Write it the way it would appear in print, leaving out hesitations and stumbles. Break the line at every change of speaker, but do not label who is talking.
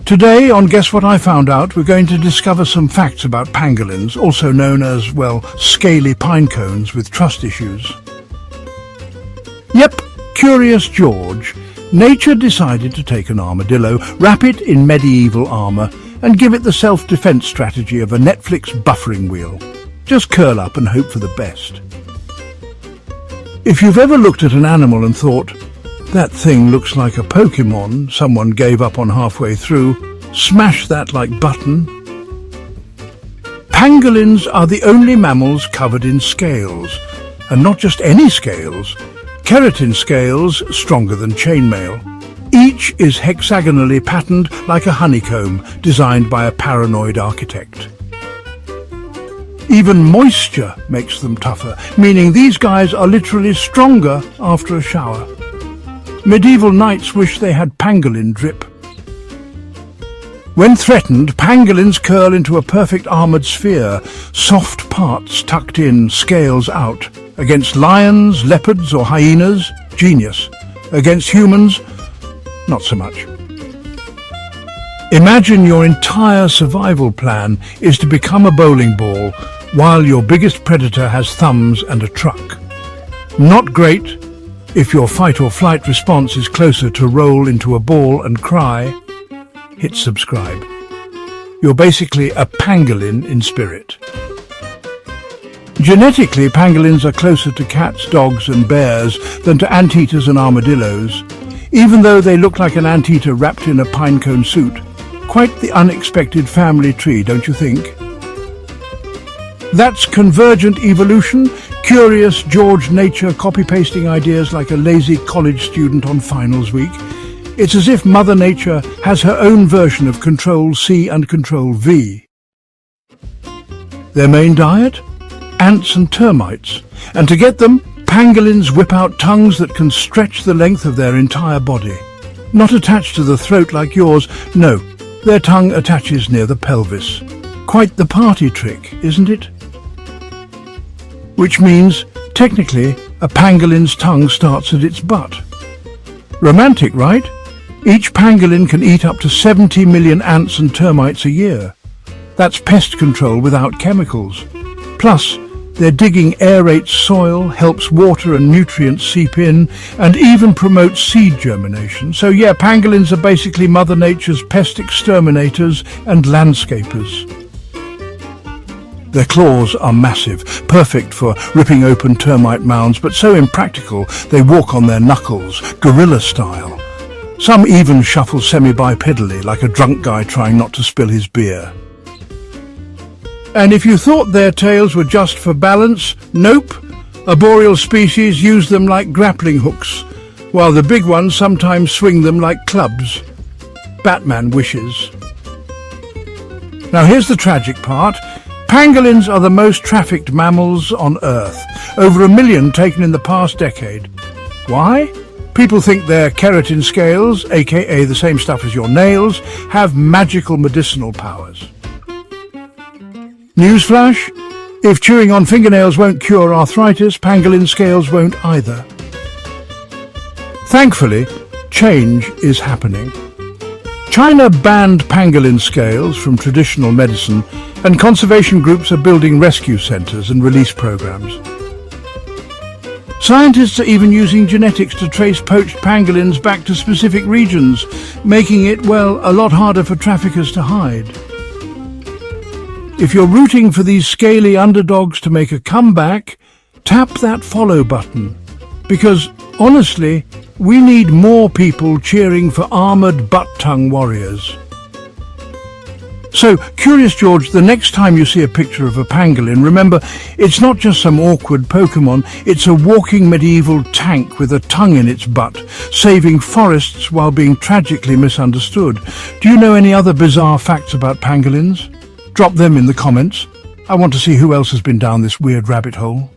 Today on Guess What I Found Out, we're going to discover some facts about pangolins, also known as, well, scaly pine cones with trust issues. Yep, Curious George. Nature decided to take an armadillo, wrap it in medieval armour, and give it the self-defense strategy of a Netflix buffering wheel. Just curl up and hope for the best. If you've ever looked at an animal and thought, that thing looks like a Pokemon someone gave up on halfway through, smash that like button. Pangolins are the only mammals covered in scales, and not just any scales, keratin scales stronger than chainmail. Each is hexagonally patterned like a honeycomb designed by a paranoid architect. Even moisture makes them tougher, meaning these guys are literally stronger after a shower. Medieval knights wish they had pangolin drip. When threatened, pangolins curl into a perfect armoured sphere, soft parts tucked in, scales out. Against lions, leopards or hyenas, genius. Against humans, not so much. Imagine your entire survival plan is to become a bowling ball while your biggest predator has thumbs and a truck. Not great if your fight or flight response is closer to roll into a ball and cry. Hit subscribe. You're basically a pangolin in spirit. Genetically, pangolins are closer to cats, dogs and bears than to anteaters and armadillos, even though they look like an anteater wrapped in a pinecone suit. Quite the unexpected family tree, don't you think? That's convergent evolution, Curious George nature copy-pasting ideas like a lazy college student on finals week. It's as if Mother Nature has her own version of Control-C and Control-V. Their main diet? Ants and termites. And to get them, pangolins whip out tongues that can stretch the length of their entire body. Not attached to the throat like yours, no, their tongue attaches near the pelvis. Quite the party trick, isn't it? Which means, technically, a pangolin's tongue starts at its butt. Romantic, right? Each pangolin can eat up to 70 million ants and termites a year. That's pest control without chemicals. Plus, their digging aerates soil, helps water and nutrients seep in, and even promotes seed germination. So yeah, pangolins are basically Mother Nature's pest exterminators and landscapers. Their claws are massive, perfect for ripping open termite mounds, but so impractical they walk on their knuckles, gorilla style. Some even shuffle semi-bipedally, like a drunk guy trying not to spill his beer. And if you thought their tails were just for balance, nope. Arboreal species use them like grappling hooks, while the big ones sometimes swing them like clubs. Batman wishes. Now here's the tragic part. Pangolins are the most trafficked mammals on Earth. Over 1 million taken in the past decade. Why? People think their keratin scales, aka the same stuff as your nails, have magical medicinal powers. Newsflash, if chewing on fingernails won't cure arthritis, pangolin scales won't either. Thankfully, change is happening. China banned pangolin scales from traditional medicine, and conservation groups are building rescue centres and release programs. Scientists are even using genetics to trace poached pangolins back to specific regions, making it, well, a lot harder for traffickers to hide. If you're rooting for these scaly underdogs to make a comeback, tap that follow button. Because, honestly, we need more people cheering for armoured butt-tongue warriors. So, Curious George, the next time you see a picture of a pangolin, remember, it's not just some awkward Pokemon, it's a walking medieval tank with a tongue in its butt, saving forests while being tragically misunderstood. Do you know any other bizarre facts about pangolins? Drop them in the comments. I want to see who else has been down this weird rabbit hole.